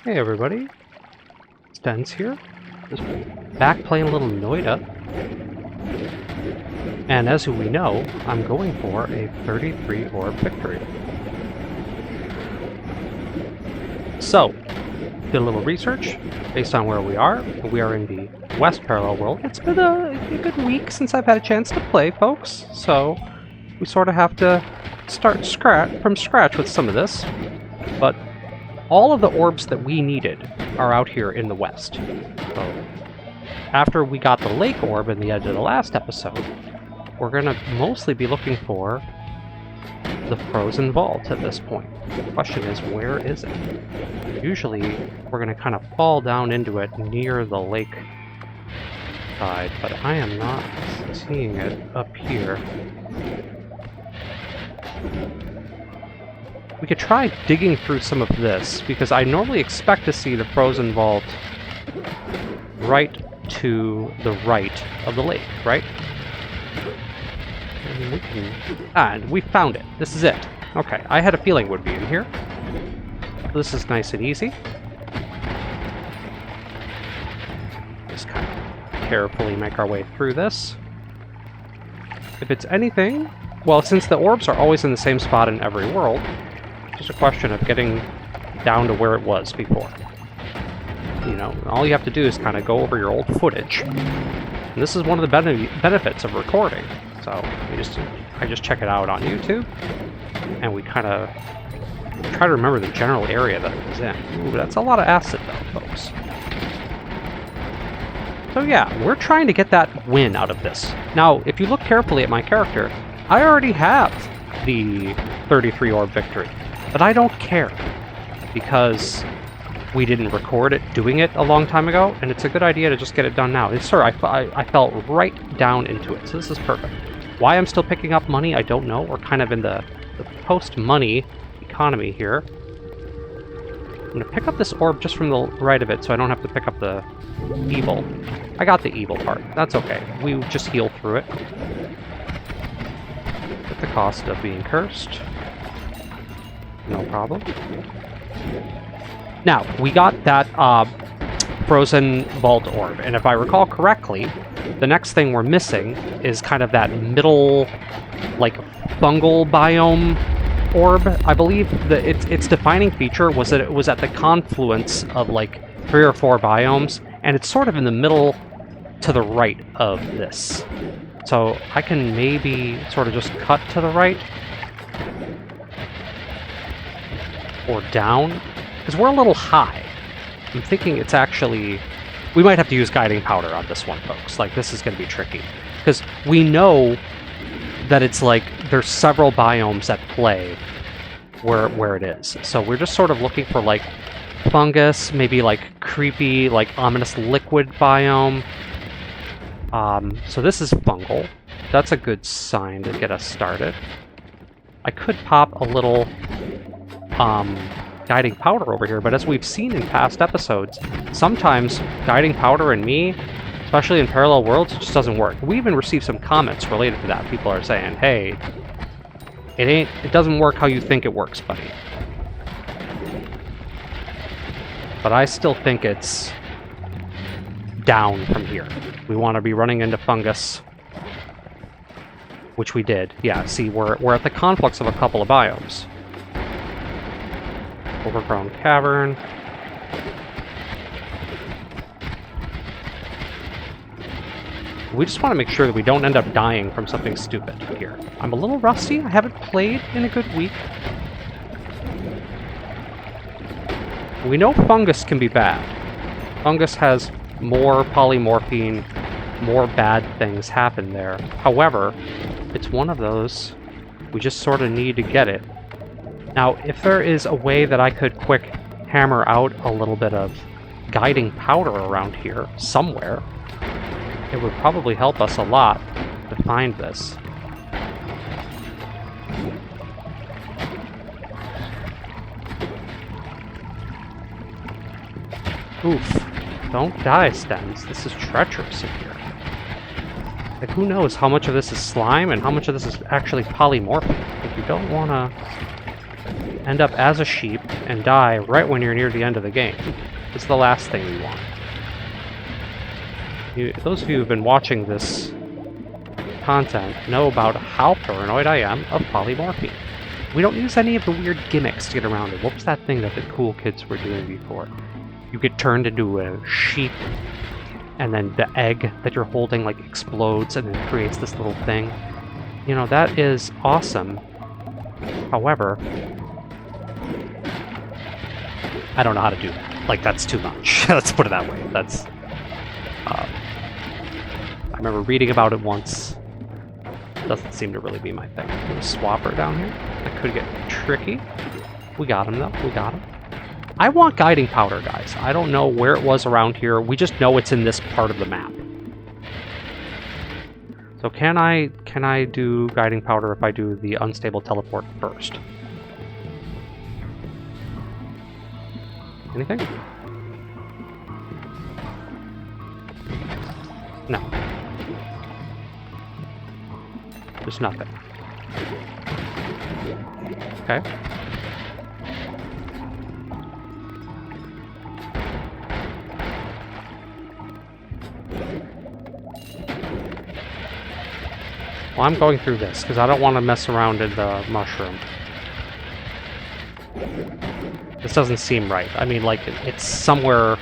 Hey everybody, StehnZ here. Just back playing a little Noita. And as we know, I'm going for a 33 Orb Victory. So, did a little research based on where we are. We are in the West Parallel World. It's been a good week since I've had a chance to play, folks. So, we sort of have to start from scratch with some of this. But all of the orbs that we needed are out here in the west. So, after we got the lake orb in the edge of the last episode, we're going to mostly be looking for the frozen vault at this point. The question is, where is it? Usually, we're going to kind of fall down into it near the lake side, but I am not seeing it up here. We could try digging through some of this, because I normally expect to see the frozen vault right to the right of the lake, right? And we can... and we found it. This is it. Okay, I had a feeling it would be in here. This is nice and easy. Just kind of carefully make our way through this. If it's anything... well, since the orbs are always in the same spot in every world, it's just a question of getting down to where it was before. You know, all you have to do is kind of go over your old footage. And this is one of the benefits of recording. So, I just check it out on YouTube, and we kind of try to remember the general area that it was in. Ooh, that's a lot of acid though, folks. So yeah, we're trying to get that win out of this. Now, if you look carefully at my character, I already have the 33 Orb Victory, but I don't care, because we didn't record it doing it a long time ago, and it's a good idea to just get it done now. Sir, I fell right down into it, so this is perfect. Why I'm still picking up money, I don't know. We're kind of in the post-money economy here. I'm going to pick up this orb just from the right of it, so I don't have to pick up the evil. I got the evil part. That's okay. We just heal through it. At the cost of being cursed. No problem. Now, we got that frozen vault orb, and if I recall correctly, the next thing we're missing is kind of that middle, like, fungal biome orb. I believe that its defining feature was that it was at the confluence of, like, 3 or 4 biomes, and it's sort of in the middle to the right of this. So I can maybe sort of just cut to the right, or down, because we're a little high. I'm thinking it's actually... we might have to use guiding powder on this one, folks. Like, this is going to be tricky. Because we know that it's like, there's several biomes at play where it is. So we're just sort of looking for, like, fungus, maybe, like, creepy, like, ominous liquid biome. So this is fungal. That's a good sign to get us started. I could pop a little... guiding powder over here, but as we've seen in past episodes, sometimes guiding powder and me, especially in parallel worlds, just doesn't work. We even received some comments related to that. People are saying, hey, it doesn't work how you think it works, buddy. But I still think it's down from here. We want to be running into fungus, which we did. Yeah, see, we're at the conflux of a couple of biomes. Overgrown cavern. We just want to make sure that we don't end up dying from something stupid here. I'm a little rusty. I haven't played in a good week. We know fungus can be bad. Fungus has more polymorphine, more bad things happen there. However, it's one of those, we just sort of need to get it. Now, if there is a way that I could quick hammer out a little bit of guiding powder around here, somewhere, it would probably help us a lot to find this. Oof. Don't die, StehnZ. This is treacherous in here. Like, who knows how much of this is slime and how much of this is actually polymorphic. Like, you don't want to end up as a sheep and die right when you're near the end of the game. It's the last thing we want. Those of you who've been watching this content know about how paranoid I am of polymorphine. We don't use any of the weird gimmicks to get around it. What was that thing that the cool kids were doing before? You get turned into a sheep, and then the egg that you're holding like explodes and then creates this little thing. You know, that is awesome. However, I don't know how to do that. Like, that's too much. Let's put it that way. That's... I remember reading about it once. Doesn't seem to really be my thing. There's a swapper down here. That could get tricky. We got him, though. We got him. I want guiding powder, guys. I don't know where it was around here. We just know it's in this part of the map. So can I do guiding powder if I do the unstable teleport first? Anything? No. There's nothing. Okay. Well, I'm going through this because I don't want to mess around in the mushroom. This doesn't seem right. I mean, like, it's somewhere...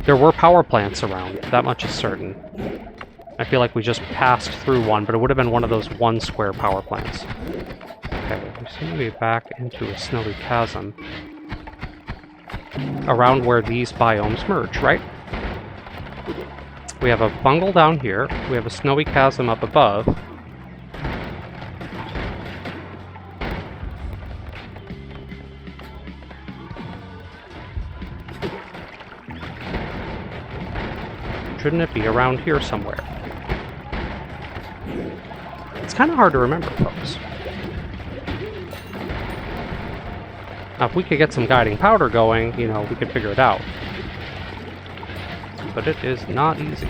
There were power plants around, that much is certain. I feel like we just passed through one, but it would have been one of those one square power plants. Okay, we seem to be back into a snowy chasm. Around where these biomes merge, right? We have a bungle down here. We have a snowy chasm up above. Shouldn't it be around here somewhere? It's kind of hard to remember, folks. Now, if we could get some guiding powder going, you know, we could figure it out. But it is not easy.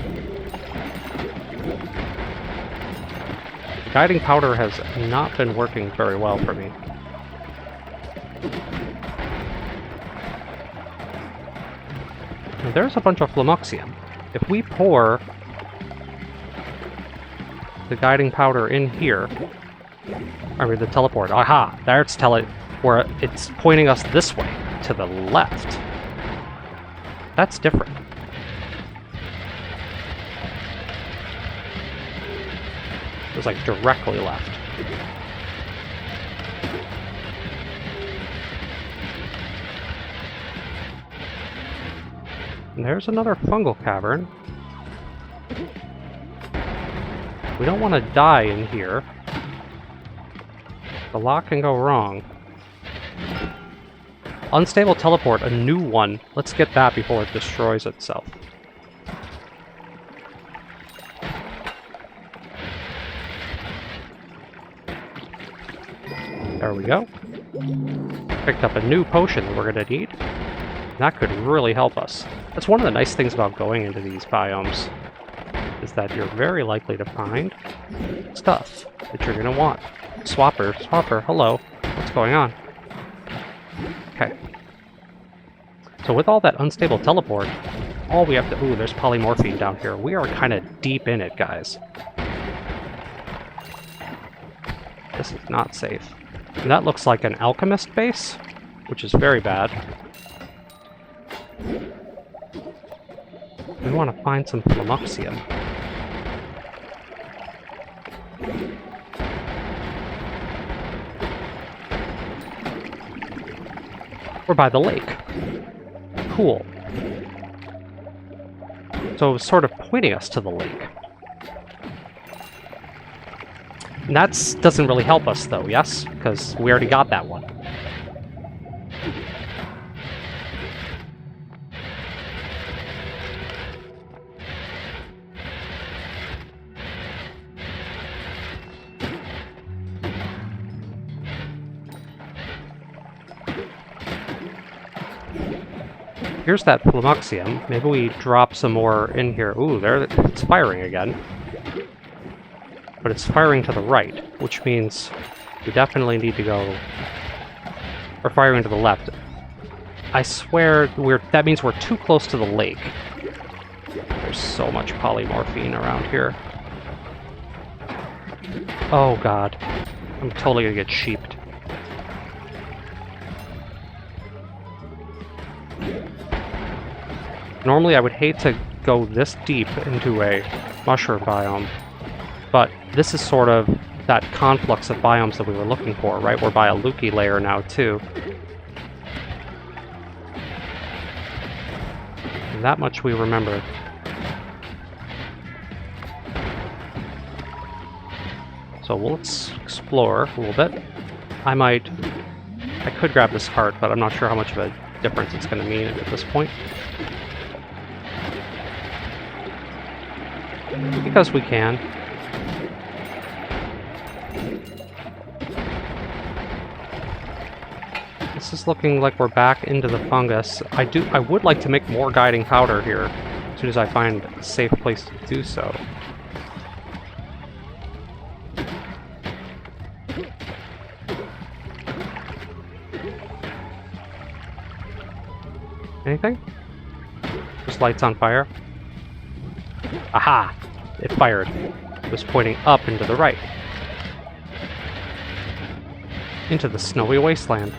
Guiding powder has not been working very well for me. Now, there's a bunch of Flamuxium. If we pour the guiding powder in here, I mean the teleport, aha, there's where it's pointing us this way, to the left. That's different. It was like directly left. And there's another fungal cavern. We don't want to die in here. A lot can go wrong. Unstable teleport, a new one. Let's get that before it destroys itself. There we go. Picked up a new potion that we're going to need. That could really help us. That's one of the nice things about going into these biomes, is that you're very likely to find stuff that you're going to want. Swapper, hello. What's going on? Okay. So with all that unstable teleport, all we have to... Ooh, there's polymorphine down here. We are kind of deep in it, guys. This is not safe. And that looks like an alchemist base, which is very bad. We want to find some Flamuxium. We're by the lake. Cool. So it was sort of pointing us to the lake. And that doesn't really help us, though, yes? Because we already got that one. Here's that Flamuxium. Maybe we drop some more in here. Ooh, there, it's firing again. But it's firing to the right, which means we definitely need to go Or firing to the left. I swear that means we're too close to the lake. There's so much polymorphine around here. Oh god. I'm totally gonna get sheeped. Normally I would hate to go this deep into a mushroom biome, but this is sort of that conflux of biomes that we were looking for, right? We're by a Lukey layer now, too. And that much we remember. So let's explore a little bit. I could grab this heart, but I'm not sure how much of a difference it's going to mean at this point. Because we can. This is looking like we're back into the fungus. I would like to make more guiding powder here as soon as I find a safe place to do so. Anything? Just lights on fire. Aha! It fired. It was pointing up and to the right. Into the snowy wasteland.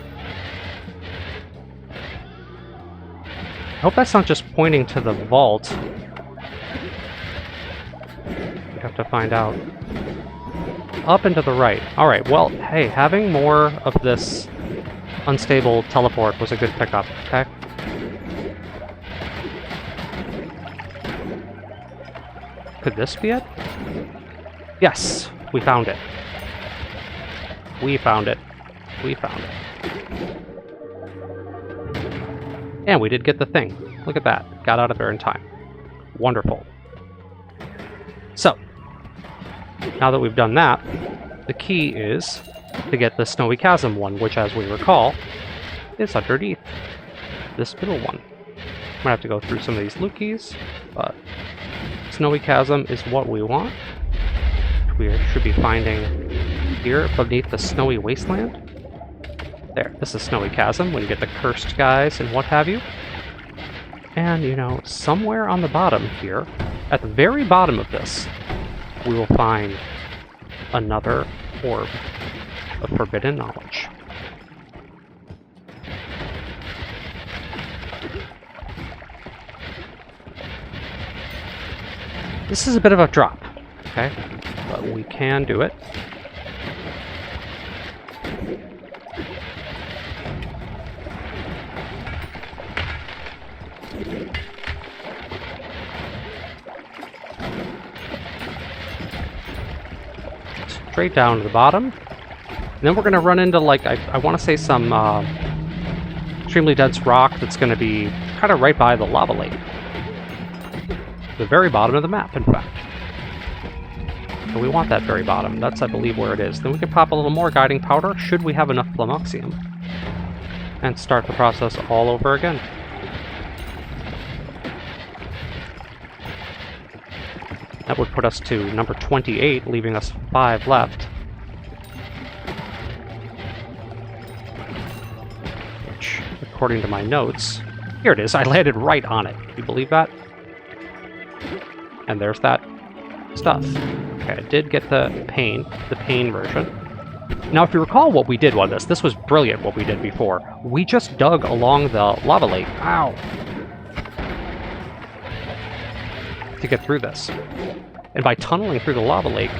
I hope that's not just pointing to the vault. We have to find out. Up and to the right. Alright, well, hey, having more of this unstable teleport was a good pickup, okay? Could this be it? Yes! We found it. We found it. We found it. And we did get the thing. Look at that. Got out of there in time. Wonderful. So, now that we've done that, the key is to get the Snowy Chasm one, which, as we recall, is underneath this middle one. I'm gonna have to go through some of these Lukies, but Snowy Chasm is what we want. We should be finding here beneath the snowy wasteland. There, this is Snowy Chasm, when you get the cursed guys and what have you. And, you know, somewhere on the bottom here, at the very bottom of this, we will find another orb of forbidden knowledge. This is a bit of a drop, okay? But we can do it. Straight down to the bottom. And then we're going to run into, like, I want to say some extremely dense rock that's going to be kind of right by the lava lake. The very bottom of the map, in fact. So we want that very bottom. That's, I believe, where it is. Then we can pop a little more guiding powder, should we have enough Flamoxium. And start the process all over again. That would put us to number 28, leaving us 5 left. Which, according to my notes... Here it is, I landed right on it. Can you believe that? And there's that stuff. Okay, I did get the pain version. Now, if you recall what we did on this was brilliant what we did before. We just dug along the lava lake. Ow! To get through this. And by tunneling through the lava lake,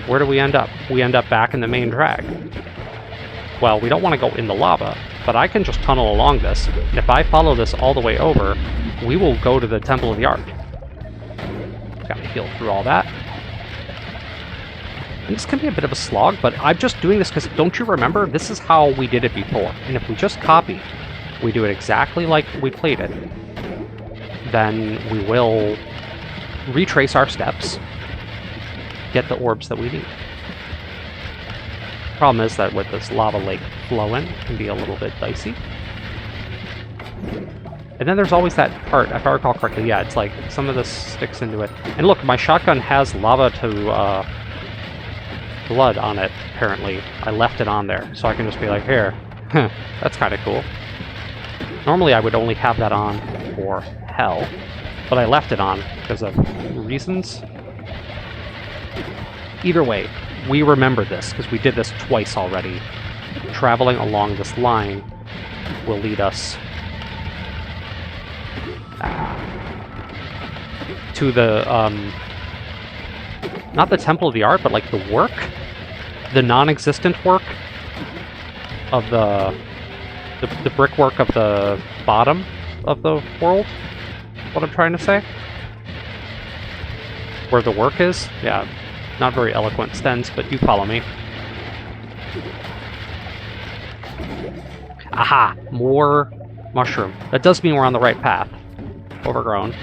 where do we end up? We end up back in the main drag. Well, we don't want to go in the lava, but I can just tunnel along this, and if I follow this all the way over, we will go to the Temple of the Ark. Gotta heal through all that. And this can be a bit of a slog, but I'm just doing this because, don't you remember, this is how we did it before. And if we just copy, we do it exactly like we played it, then we will retrace our steps, get the orbs that we need. Problem is that with this lava lake flowing, it can be a little bit dicey. And then there's always that part, if I recall correctly, yeah, it's like some of this sticks into it. And look, my shotgun has lava to blood on it, apparently. I left it on there, so I can just be like, here, That's kind of cool. Normally I would only have that on for hell, but I left it on because of reasons. Either way, we remember this because we did this twice already. Traveling along this line will lead us to the, not the Temple of the Art, but like the work, the non-existent work of the brickwork of the bottom of the world. What I'm trying to say? Where the work is? Yeah, not very eloquent, StehnZ, but you follow me. Aha! More mushroom. That does mean we're on the right path. Overgrown.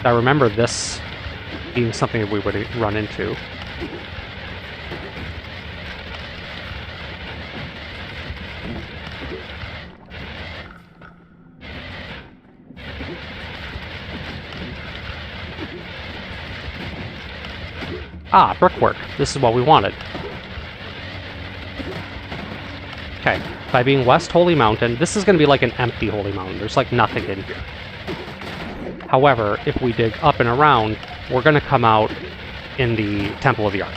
I remember this being something that we would run into. Ah, brickwork. This is what we wanted. Okay, by being West Holy Mountain, this is going to be like an empty Holy Mountain. There's like nothing in here. However, if we dig up and around, we're going to come out in the Temple of the Art.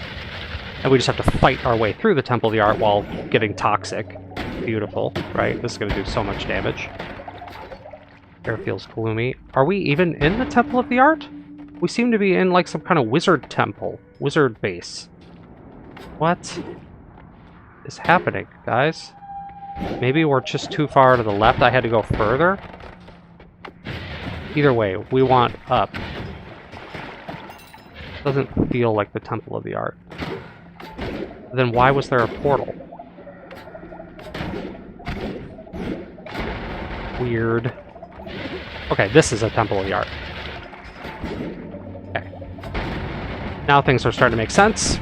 And we just have to fight our way through the Temple of the Art while getting toxic. Beautiful, right? This is going to do so much damage. Air feels gloomy. Are we even in the Temple of the Art? We seem to be in like some kind of wizard temple. Wizard base. What is happening, guys? Maybe we're just too far to the left. I had to go further. Either way, we want up. Doesn't feel like the Temple of the Art. Then why was there a portal? Weird. Okay, this is a Temple of the Art. Okay. Now things are starting to make sense.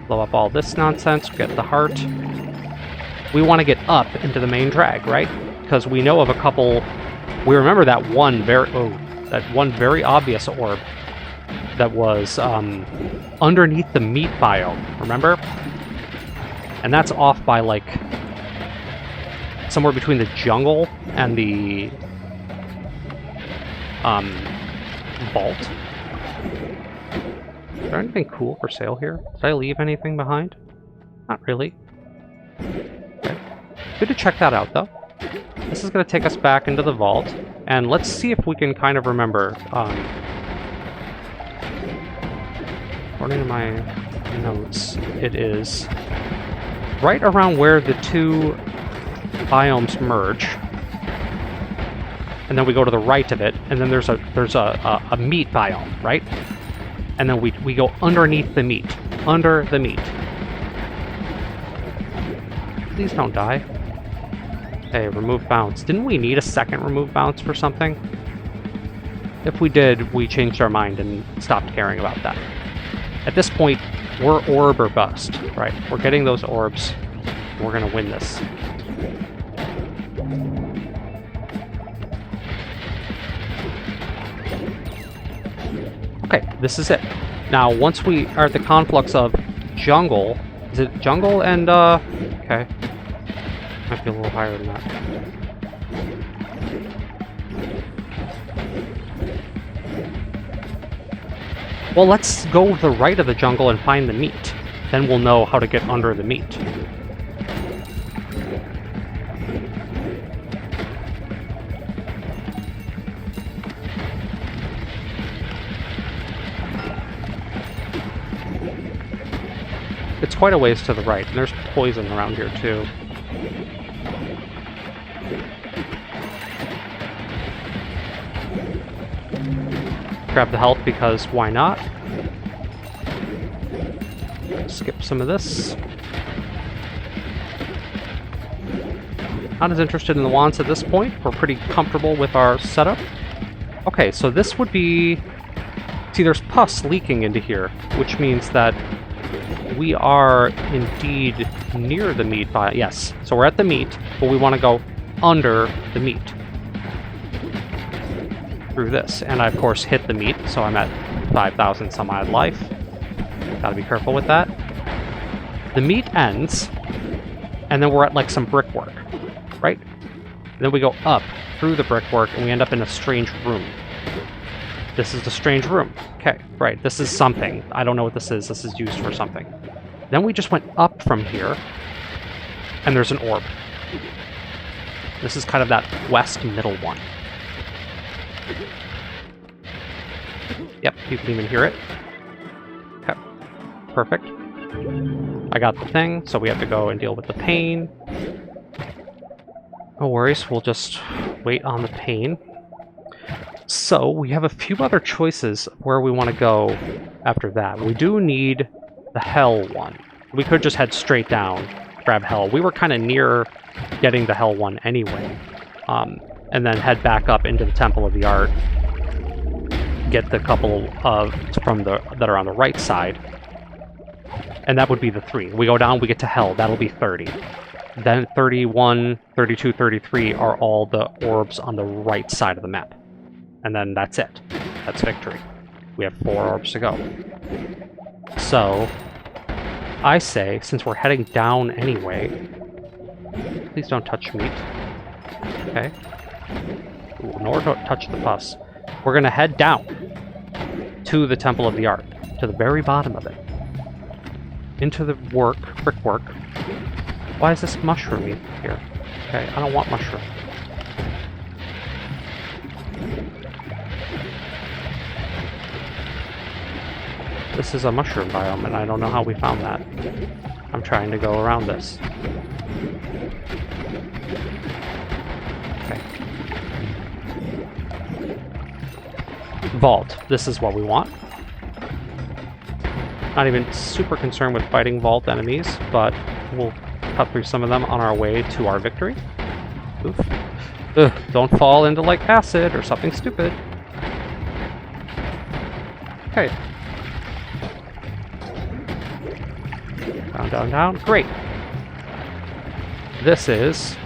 Blow up all this nonsense, get the heart. We want to get up into the main drag, right? Because we know of a couple... We remember that one very obvious orb that was underneath the meat biome, remember? And that's off by like somewhere between the jungle and the vault. Is there anything cool for sale here? Did I leave anything behind? Not really. Okay. Good to check that out, though. This is going to take us back into the vault, and let's see if we can kind of remember. According to my notes, it is right around where the two biomes merge, and then we go to the right of it, and then there's a meat biome, right? And then we go underneath the meat, under the meat. Please don't die. Okay, remove bounce. Didn't we need a second remove bounce for something? If we did, we changed our mind and stopped caring about that. At this point, we're orb or bust, right? We're getting those orbs. We're gonna win this. Okay, this is it. Now, once we are at the conflux of jungle, is it jungle and, okay. Might be a little higher than that. Well, let's go to the right of the jungle and find the meat. Then we'll know how to get under the meat. It's quite a ways to the right, and there's poison around here too. Grab the health because why not? Skip some of this. Not as interested in the wands at this point. We're pretty comfortable with our setup. Okay, so this would be... See, there's pus leaking into here, which means that we are indeed near the meat biome. Yes, so we're at the meat, but we want to go under the meat. Through this. And I, of course, hit the meat, so I'm at 5,000 some odd life. Gotta be careful with that. The meat ends and then we're at like some brickwork, right? And then we go up through the brickwork, and we end up in a strange room. This is the strange room. Okay, right, this is something. I don't know what this is. This is used for something. Then we just went up from here, and there's an orb. This is kind of that west middle one. Yep, you can even hear it. Okay, perfect. I got the thing, so we have to go and deal with the pain. No worries, we'll just wait on the pain. So, we have a few other choices where we want to go after that. We do need the hell one. We could just head straight down, grab hell. We were kind of near getting the hell one anyway. And then head back up into the Temple of the Art. Get the couple of that are on the right side. And that would be the 3. We go down, we get to hell. That'll be 30. Then 31, 32, 33 are all the orbs on the right side of the map. And then that's it. That's victory. We have 4 orbs to go. So, I say, since we're heading down anyway... Please don't touch meat. Okay. Ooh, nor don't touch the pus. We're gonna head down to the Temple of the Art. To the very bottom of it. Into the brickwork. Why is this mushroomy here? Okay, I don't want mushroom. This is a mushroom biome, and I don't know how we found that. I'm trying to go around this. Okay. Vault. This is what we want. Not even super concerned with fighting vault enemies, but we'll cut through some of them on our way to our victory. Oof. Ugh, don't fall into, like, acid or something stupid. Okay. Down, down, down. Great. This is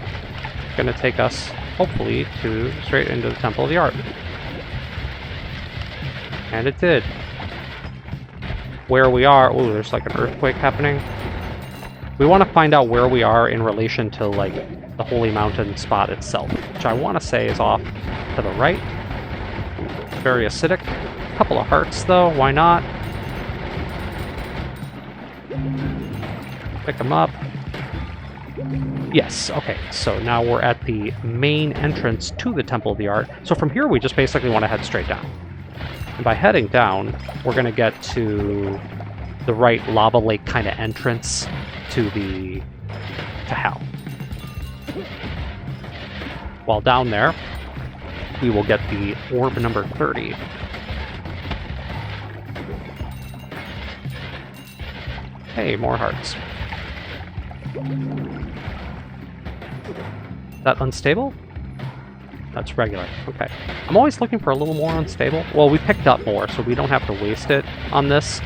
going to take us, hopefully, straight into the Temple of the Art. And it did. Where we are... Ooh, there's like an earthquake happening. We want to find out where we are in relation to, like, the Holy Mountain spot itself, which I want to say is off to the right. Very acidic. A couple of hearts, though. Why not? Pick them up. Yes, okay. So now we're at the main entrance to the Temple of the Art. So from here, we just basically want to head straight down. And by heading down, we're going to get to the right lava lake kind of entrance to hell. While down there, we will get the orb number 30. Hey, more hearts. That unstable? That's regular. Okay. I'm always looking for a little more unstable. Well, we picked up more, so we don't have to waste it on this.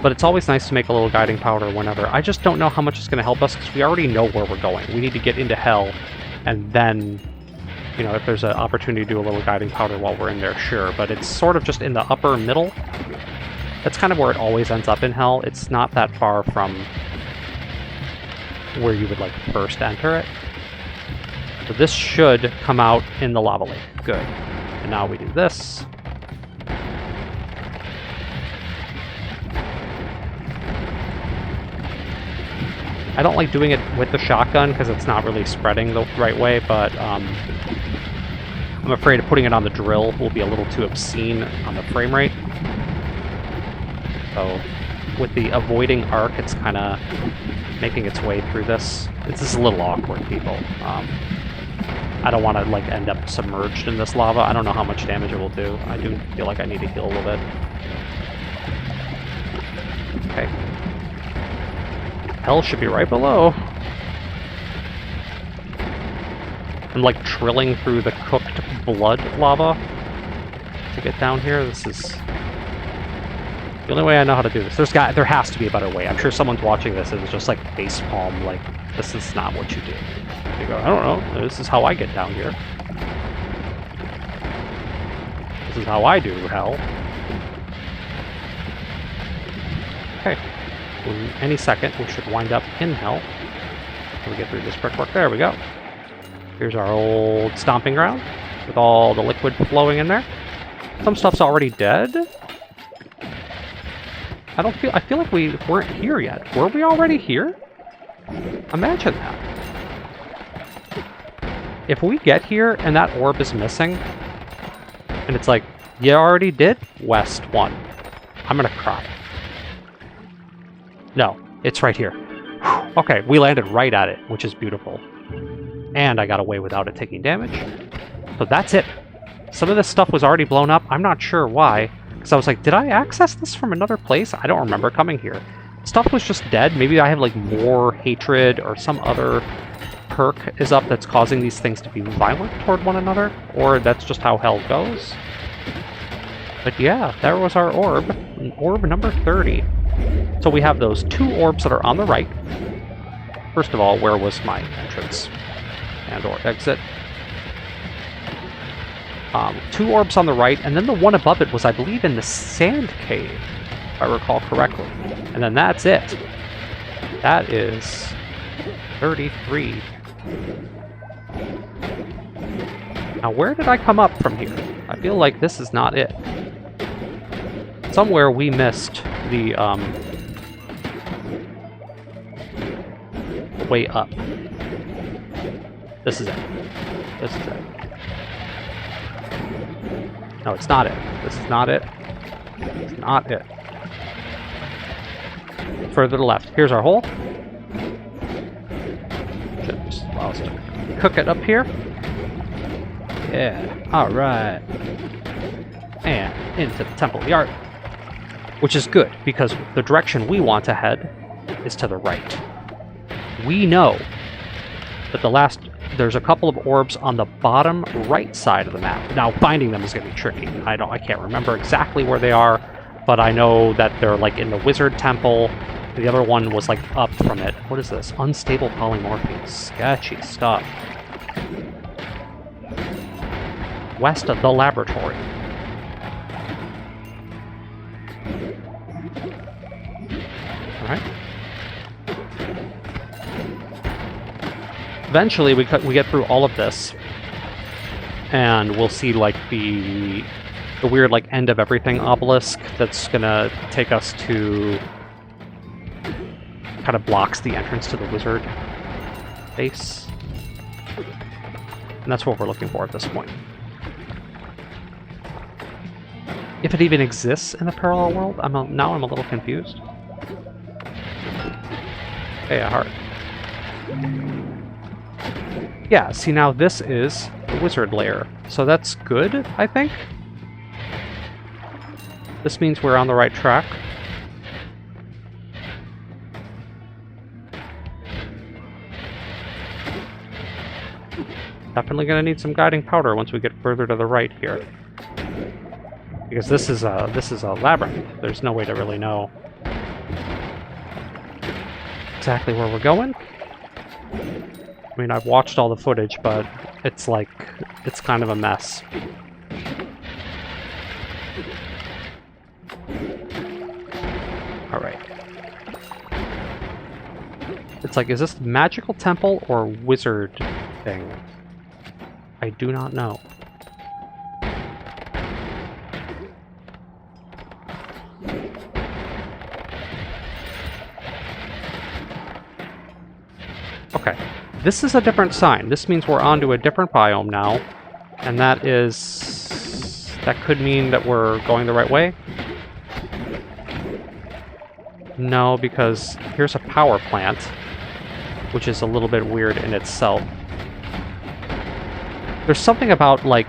But it's always nice to make a little guiding powder whenever. I just don't know how much it's going to help us, because we already know where we're going. We need to get into hell, and then, you know, if there's an opportunity to do a little guiding powder while we're in there, sure. But it's sort of just in the upper middle. That's kind of where it always ends up in hell. It's not that far from where you would, like, first enter it. So this should come out in the lava lake. Good. And now we do this. I don't like doing it with the shotgun because it's not really spreading the right way, but I'm afraid of putting it on the drill will be a little too obscene on the frame rate. So with the avoiding arc, it's kind of making its way through this. This is a little awkward, people. I don't want to, like, end up submerged in this lava. I don't know how much damage it will do. I do feel like I need to heal a little bit. Okay. Hell should be right below. I'm, like, trilling through the cooked blood lava to get down here. This is the only way I know how to do this. There has to be a better way. I'm sure someone's watching this and is just, like, facepalm, like, this is not what you do. You go, I don't know, this is how I get down here. This is how I do hell. Okay. Any second, we should wind up in hell. Can we get through this brickwork? There we go. Here's our old stomping ground with all the liquid flowing in there. Some stuff's already dead. I feel like we weren't here yet. Were we already here? Imagine that. If we get here and that orb is missing, and it's like, you already did West 1, I'm gonna cry. No, it's right here. Okay, we landed right at it, which is beautiful. And I got away without it taking damage. So that's it. Some of this stuff was already blown up. I'm not sure why. Because I was like, did I access this from another place? I don't remember coming here. Stuff was just dead. Maybe I have like more hatred or some other perk is up that's causing these things to be violent toward one another. Or that's just how hell goes. But yeah, there was our orb. Orb number 30. So we have those 2 orbs that are on the right. First of all, where was my entrance? And or exit. 2 orbs on the right, and then the one above it was, I believe, in the sand cave, if I recall correctly. And then that's it. That is 33. Now, where did I come up from here? I feel like this is not it. Somewhere we missed the way up. This is it. This is it. No, it's not it. This is not it. It's not it. Further to the left. Here's our hole. Should just allow us to cook it up here. Yeah. Alright. And into the Temple of the Art. Which is good, because the direction we want to head is to the right. We know that there's a couple of orbs on the bottom right side of the map. Now, finding them is going to be tricky. I can't remember exactly where they are, but I know that they're like in the Wizard Temple. The other one was like up from it. What is this? Unstable polymorphia. Sketchy stuff. West of the laboratory. Alright. Eventually, we get through all of this, and we'll see like the weird like end of everything obelisk that's gonna take us to kind of blocks the entrance to the wizard base, and that's what we're looking for at this point. If it even exists in the parallel world, now I'm a little confused. Hey, a heart. Yeah, see now this is the wizard lair, so that's good, I think. This means we're on the right track. Definitely gonna need some guiding powder once we get further to the right here. Because this is a labyrinth. There's no way to really know exactly where we're going. I mean, I've watched all the footage, but it's like, it's kind of a mess. Alright. It's like, is this magical temple or wizard thing? I do not know. Okay. This is a different sign. This means we're onto a different biome now. And that could mean that we're going the right way. No, because here's a power plant, which is a little bit weird in itself. There's something about, like,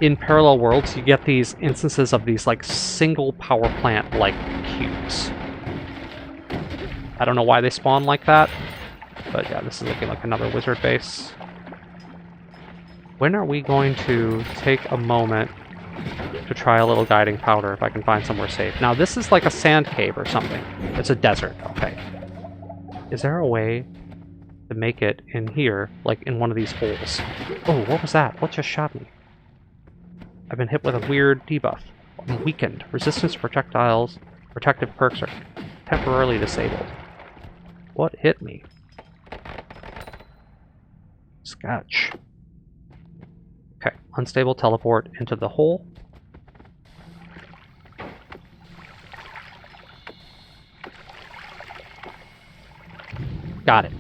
in parallel worlds, you get these instances of these, like, single power plant, like, cubes. I don't know why they spawn like that. But yeah, this is looking like another wizard base. When are we going to take a moment to try a little guiding powder if I can find somewhere safe? Now, this is like a sand cave or something. It's a desert, okay. Is there a way to make it in here, like in one of these holes? Oh, what was that? What just shot me? I've been hit with a weird debuff. I'm weakened. Resistance to projectiles, protective perks are temporarily disabled. What hit me? Sketch. Okay, unstable teleport into the hole. Got it.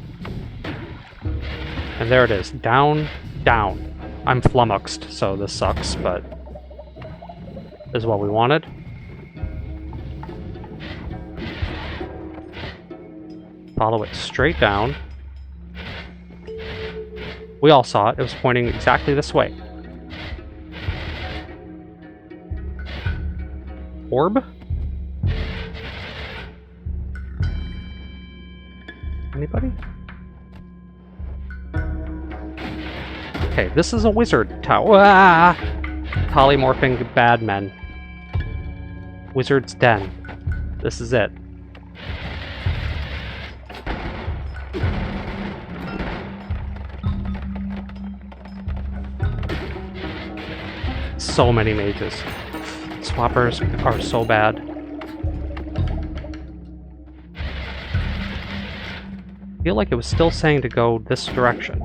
And there it is. Down, down. I'm flummoxed, so this sucks, but this is what we wanted. Follow it straight down. We all saw it. It was pointing exactly this way. Orb? Anybody? Okay, this is a wizard tower. Ah! Polymorphing bad men. Wizard's den. This is it. So many mages. Swappers are so bad. I feel like it was still saying to go this direction.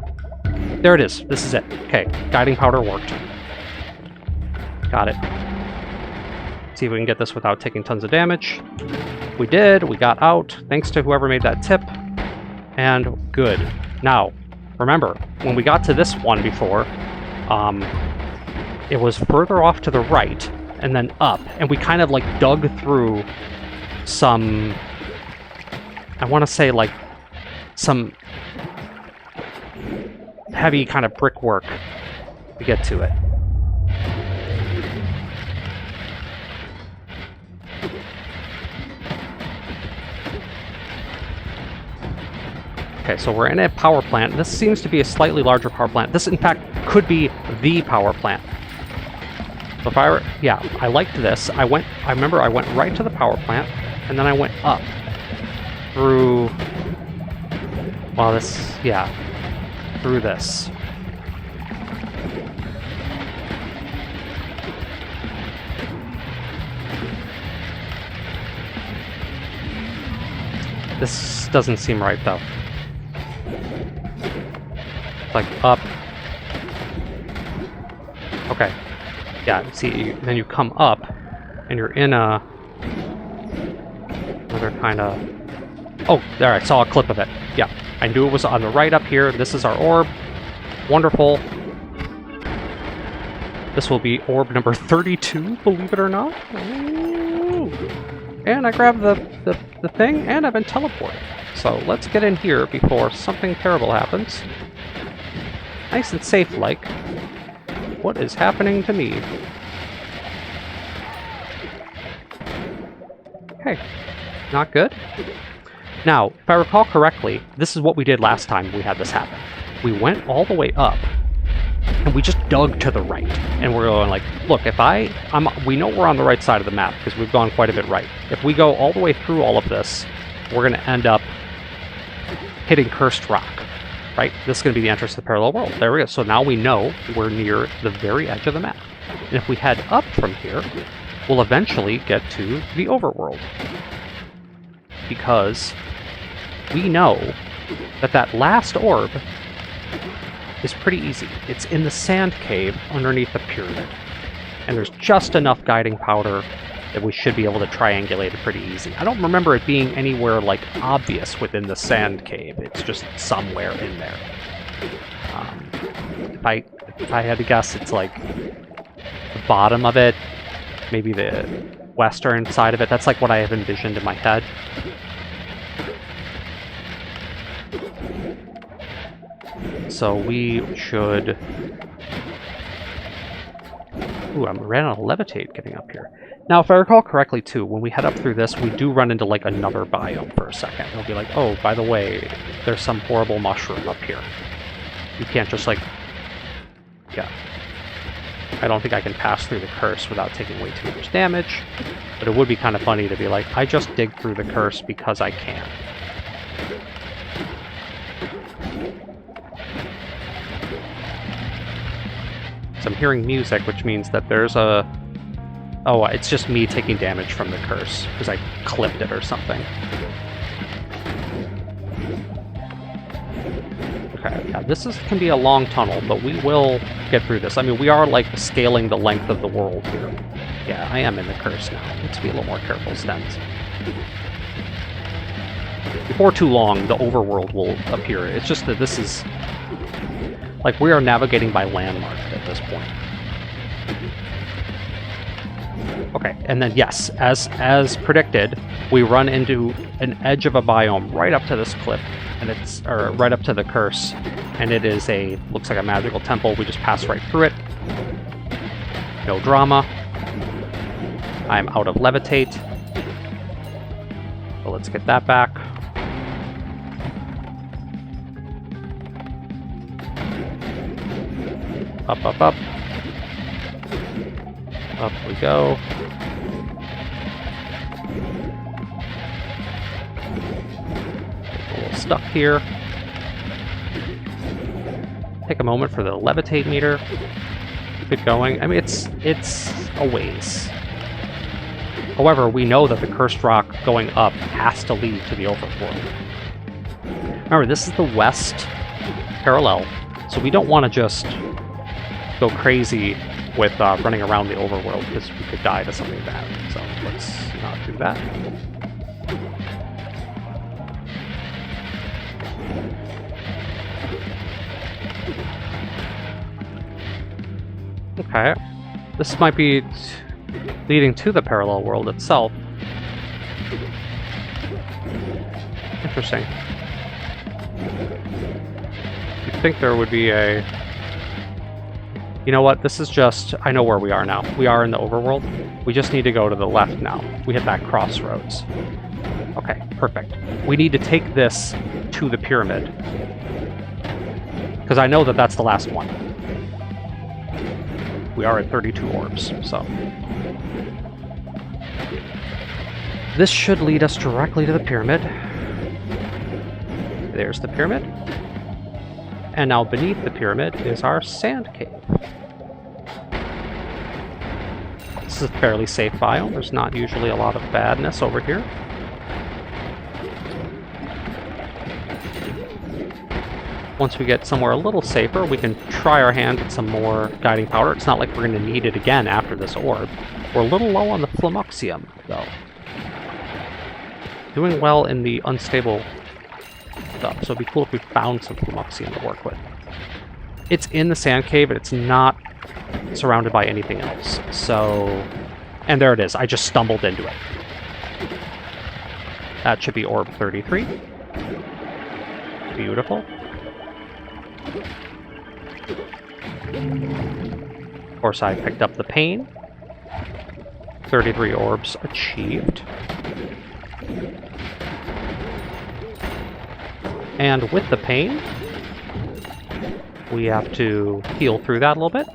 There it is. This is it. Okay, guiding powder worked. Got it. See if we can get this without taking tons of damage. We did. We got out. Thanks to whoever made that tip. And good. Now, remember, when we got to this one before, it was further off to the right and then up, and we kind of like dug through some, I want to say like some heavy kind of brickwork to get to it. Okay, so we're in a power plant. This seems to be a slightly larger power plant. This, in fact, could be the power plant. So if I were, yeah, I liked this. I remember I went right to the power plant, and then I went up through, well, this, yeah, through this. This doesn't seem right, though. It's like up. Okay. Yeah, see, then you come up, and you're in a another kind of... Oh, there, I saw a clip of it. Yeah, I knew it was on the right up here. This is our orb. Wonderful. This will be orb number 32, believe it or not. Ooh. And I grabbed the thing, and I've been teleported. So let's get in here before something terrible happens. Nice and safe-like. What is happening to me? Okay, not good. Now, if I recall correctly, this is what we did last time we had this happen. We went all the way up, and we just dug to the right. And we're going like, look, if we know we're on the right side of the map, because we've gone quite a bit right. If we go all the way through all of this, we're going to end up hitting cursed rock. Right? This is going to be the entrance to the parallel world. There we go. So now we know we're near the very edge of the map. And if we head up from here, we'll eventually get to the overworld. Because we know that that last orb is pretty easy. It's in the sand cave underneath the pyramid. And there's just enough guiding powder that we should be able to triangulate it pretty easy. I don't remember it being anywhere, like, obvious within the sand cave. It's just somewhere in there. If I had to guess, it's, like, the bottom of it, maybe the western side of it. That's, like, what I have envisioned in my head. So we should... Ooh, I ran out of levitate getting up here. Now, if I recall correctly, too, when we head up through this, we do run into, like, another biome for a second. It'll be like, oh, by the way, there's some horrible mushroom up here. You can't just, like... Yeah. I don't think I can pass through the curse without taking way too much damage. But it would be kind of funny to be like, I just dig through the curse because I can. So I'm hearing music, which means that there's a... Oh, it's just me taking damage from the curse, because I clipped it or something. Okay. can be a long tunnel, but we will get through this. I mean, we are, like, scaling the length of the world here. Yeah, I am in the curse now. Let's be a little more careful, StehnZ. Before too long, the overworld will appear. It's just that this is... like, we are navigating by landmark at this point. Okay, and then, yes, as predicted, we run into an edge of a biome right up to this cliff. And it's, or right up to the curse, and it is looks like a magical temple. We just pass right through it. No drama. I'm out of levitate. So let's get that back. Up, up, up. Up we go. Stuck here. Take a moment for the levitate meter. Keep it going. I mean, it's a ways. However, we know that the cursed rock going up has to lead to the overworld. Remember, this is the west parallel, so we don't want to just go crazy with running around the overworld because we could die to something bad. So let's not do that. Okay, this might be leading to the parallel world itself. Interesting. You'd think there would be a... You know what, this is just... I know where we are now. We are in the overworld. We just need to go to the left now. We hit that crossroads. Okay, perfect. We need to take this to the pyramid. Because I know that that's the last one. We are at 32 orbs, so... This should lead us directly to the pyramid. There's the pyramid. And now beneath the pyramid is our sand cave. This is a fairly safe biome. There's not usually a lot of badness over here. Once we get somewhere a little safer, we can try our hand at some more guiding powder. It's not like we're going to need it again after this orb. We're a little low on the flummoxium, though. Doing well in the unstable stuff, so it'd be cool if we found some flummoxium to work with. It's in the sand cave, and it's not surrounded by anything else. So... And there it is. I just stumbled into it. That should be Orb 33. Beautiful. Of course, I picked up the pain. 33 orbs achieved. And with the pain, we have to heal through that a little bit.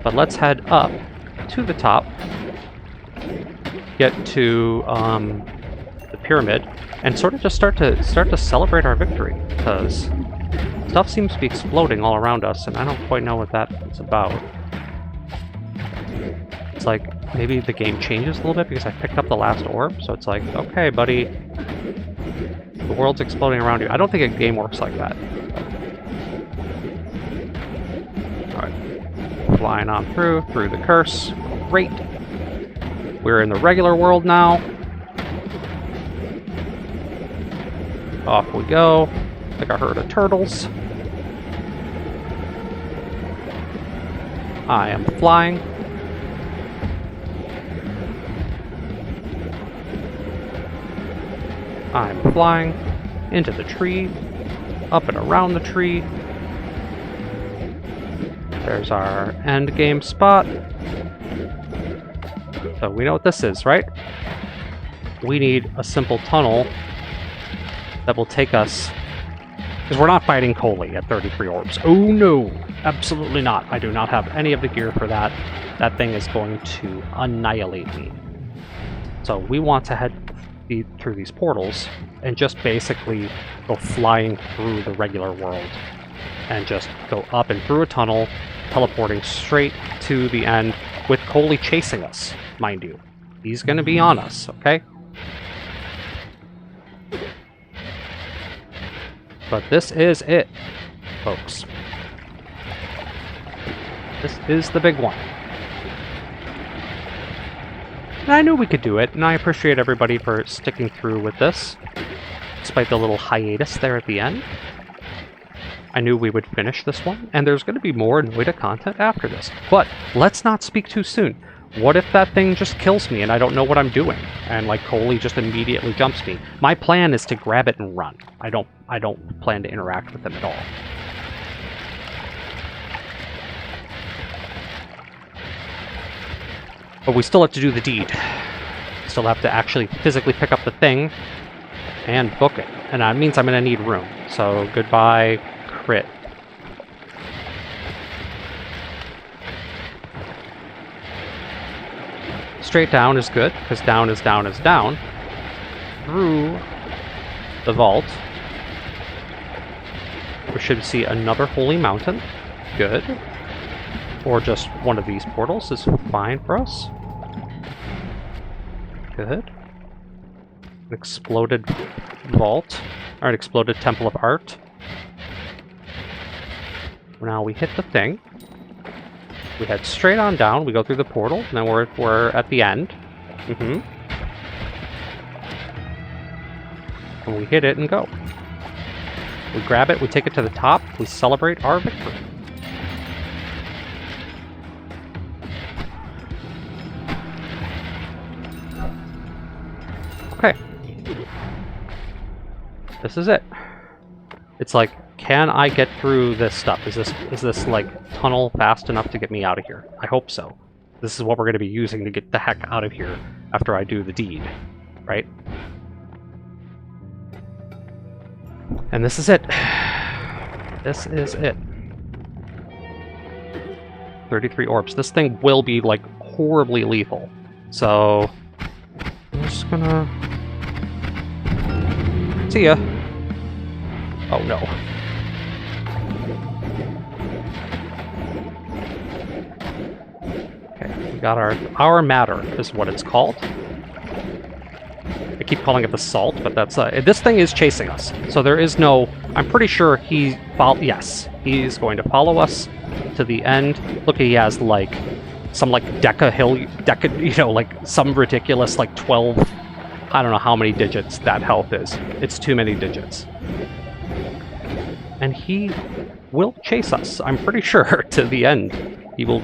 But let's head up to the top, get to the pyramid, and sort of just start to celebrate our victory, because stuff seems to be exploding all around us, and I don't quite know what that is about. It's like, maybe the game changes a little bit because I picked up the last orb, so it's like, okay, buddy, the world's exploding around you. I don't think a game works like that. Alright. Flying on through the curse. Great. We're in the regular world now. Off we go. Like a herd of turtles. I am flying. I'm flying into the tree, up and around the tree. There's our end game spot. So we know what this is, right? We need a simple tunnel that will take us... Because we're not fighting Koli at 33 orbs. Oh no! Absolutely not. I do not have any of the gear for that. That thing is going to annihilate me. So we want to head through these portals and just basically go flying through the regular world. And just go up and through a tunnel, teleporting straight to the end with Koli chasing us, mind you. He's going to be on us, okay? But this is it. folks. This is the big one. And I knew we could do it, and I appreciate everybody for sticking through with this, despite the little hiatus there at the end. I knew we would finish this one, and there's going to be more Noita content after this. But let's not speak too soon. What if that thing just kills me and I don't know what I'm doing, and like Koli just immediately jumps me? My plan is to grab it and run. I don't plan to interact with them at all. But we still have to do the deed. Still have to actually physically pick up the thing and book it. And that means I'm going to need room. So goodbye, crit. Straight down is good, because down is down is down. Through the vault, we should see another holy mountain. Good. Or just one of these portals is fine for us. Good. An exploded vault, or an exploded temple of art. Now we hit the thing. We head straight on down, we go through the portal, and then we're at the end. And we hit it and go. We grab it, we take it to the top, we celebrate our victory. Okay. This is it. It's like, can I get through this stuff? Is this like tunnel fast enough to get me out of here? I hope so. This is what we're going to be using to get the heck out of here after I do the deed, right? And this is it. This is it. 33 orbs. This thing will be like horribly lethal. So I'm just gonna see ya. Oh no. Okay, we got our matter is what it's called. I keep calling it the salt, but that's this thing is chasing us. So there is no. I'm pretty sure yes, he's going to follow us to the end. Look, he has like some like you know, like some ridiculous like 12. I don't know how many digits that health is. It's too many digits. And he will chase us, I'm pretty sure, to the end. He will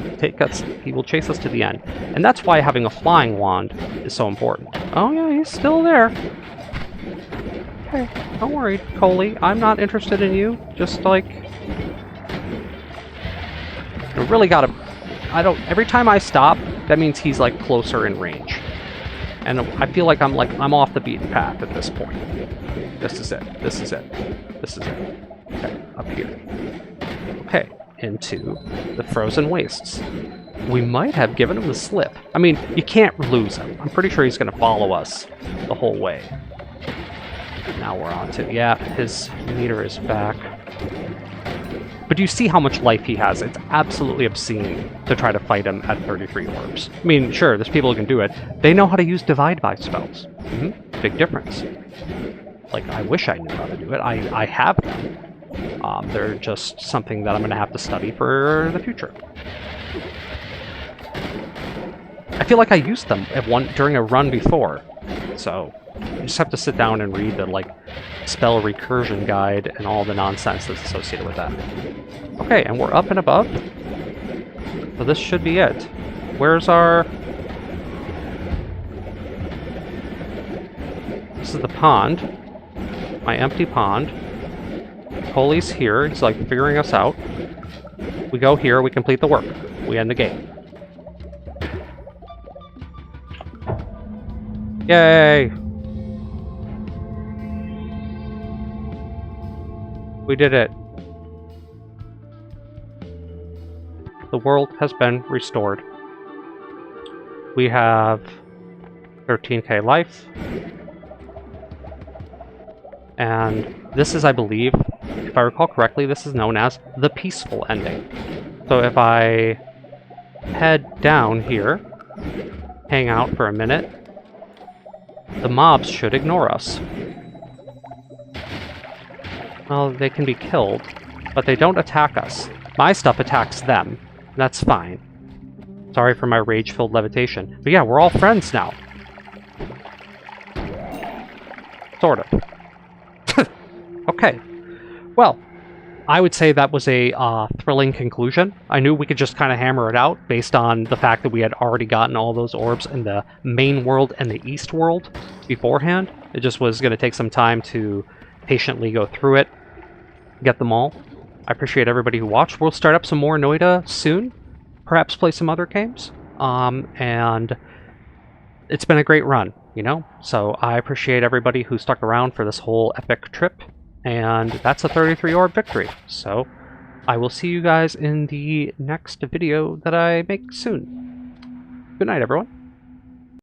chase us to the end. And that's why having a flying wand is so important. Oh yeah, he's still there. Okay, don't worry, Koli. I'm not interested in you. Just like... I really gotta... every time I stop, that means he's like closer in range. And I feel like I'm off the beaten path at this point. This is it. This is it. This is it. Okay, up here. Okay, into the frozen wastes. We might have given him the slip. I mean, you can't lose him. I'm pretty sure he's going to follow us the whole way. Now we're on to... Yeah, his meter is back. But do you see how much life he has? It's absolutely obscene to try to fight him at 33 orbs. I mean, sure, there's people who can do it. They know how to use divide by spells. Big difference. Like, I wish I knew how to do it. I have them. They're just something that I'm going to have to study for the future. I feel like I used them during a run before. So, you just have to sit down and read the, like, spell recursion guide and all the nonsense that's associated with that. Okay, and we're up and above. So this should be it. Where's our... This is the pond. My empty pond. Koli's here. He's like figuring us out. We go here, we complete the work. We end the game. Yay! We did it. The world has been restored. We have 13k life. And this is, I believe, if I recall correctly, this is known as the peaceful ending. So if I head down here, hang out for a minute, the mobs should ignore us. Well, they can be killed. but they don't attack us. My stuff attacks them. That's fine. Sorry for my rage-filled levitation. But yeah, we're all friends now. Sort of. Okay. Well, I would say that was a thrilling conclusion. I knew we could just kind of hammer it out based on the fact that we had already gotten all those orbs in the main world and the east world beforehand. It just was going to take some time to patiently go through it, get them all. I appreciate everybody who watched. We'll start up some more Noita soon. Perhaps play some other games. And it's been a great run, you know? So I appreciate everybody who stuck around for this whole epic trip. And that's a 33 orb victory. So I will see you guys in the next video that I make soon. Good night, everyone.